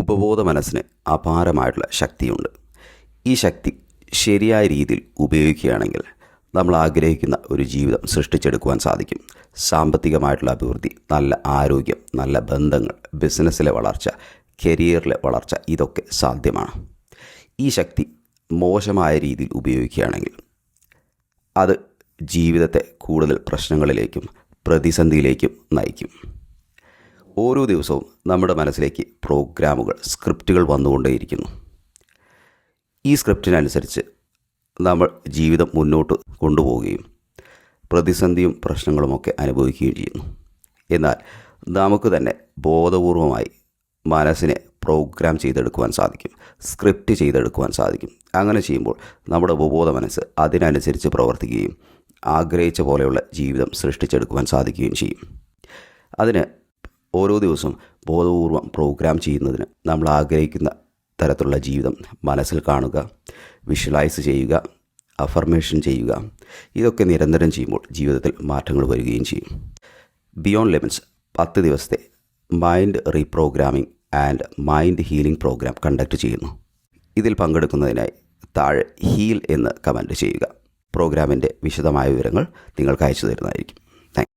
ഉപബോധ മനസ്സിന് അപാരമായിട്ടുള്ള ശക്തിയുണ്ട്. ഈ ശക്തി ശരിയായ രീതിയിൽ ഉപയോഗിക്കുകയാണെങ്കിൽ നമ്മൾ ആഗ്രഹിക്കുന്ന ഒരു ജീവിതം സൃഷ്ടിച്ചെടുക്കുവാൻ സാധിക്കും. സാമ്പത്തികമായിട്ടുള്ള അഭിവൃദ്ധി, നല്ല ആരോഗ്യം, നല്ല ബന്ധങ്ങൾ, ബിസിനസ്സിലെ വളർച്ച, കരിയറിലെ വളർച്ച ഇതൊക്കെ സാധ്യമാണ്. ഈ ശക്തി മോശമായ രീതിയിൽ ഉപയോഗിക്കുകയാണെങ്കിൽ അത് ജീവിതത്തെ കൂടുതൽ പ്രശ്നങ്ങളിലേക്കും പ്രതിസന്ധിയിലേക്കും നയിക്കും. ഓരോ ദിവസവും നമ്മുടെ മനസ്സിലേക്ക് പ്രോഗ്രാമുകൾ, സ്ക്രിപ്റ്റുകൾ വന്നുകൊണ്ടേയിരിക്കുന്നു. ഈ സ്ക്രിപ്റ്റിനനുസരിച്ച് നമ്മൾ ജീവിതം മുന്നോട്ട് കൊണ്ടുപോവുകയും പ്രതിസന്ധിയും പ്രശ്നങ്ങളുമൊക്കെ അനുഭവിക്കുകയും ചെയ്യുന്നു. എന്നാൽ നമുക്ക് തന്നെ ബോധപൂർവമായി മനസ്സിനെ പ്രോഗ്രാം ചെയ്തെടുക്കുവാൻ സാധിക്കും, സ്ക്രിപ്റ്റ് ചെയ്തെടുക്കുവാൻ സാധിക്കും. അങ്ങനെ ചെയ്യുമ്പോൾ നമ്മുടെ ഉപബോധ മനസ്സ് അതിനനുസരിച്ച് പ്രവർത്തിക്കുകയും ആഗ്രഹിച്ച പോലെയുള്ള ജീവിതം സൃഷ്ടിച്ചെടുക്കുവാൻ സാധിക്കുകയും ചെയ്യും. അതിന് ഓരോ ദിവസവും ബോധപൂർവം പ്രോഗ്രാം ചെയ്യുന്നതിന് നമ്മൾ ആഗ്രഹിക്കുന്ന തരത്തിലുള്ള ജീവിതം മനസ്സിൽ കാണുക, വിഷ്വലൈസ് ചെയ്യുക, അഫർമേഷൻ ചെയ്യുക. ഇതൊക്കെ നിരന്തരം ചെയ്യുമ്പോൾ ജീവിതത്തിൽ മാറ്റങ്ങൾ വരികയും ചെയ്യും. ബിയോണ്ട് ലിമിറ്റ്സ് 10 ദിവസത്തെ mind reprogramming and mind healing program conduct ചെയ്യുന്നു. ഇതിൽ പങ്കെടുക്കുന്നതിനായി താഴെ ഹീൽ എന്ന് കമൻറ്റ് ചെയ്യുക. പ്രോഗ്രാമിൻ്റെ വിശദമായ വിവരങ്ങൾ നിങ്ങൾക്ക് അയച്ചു തരുന്നതായിരിക്കും.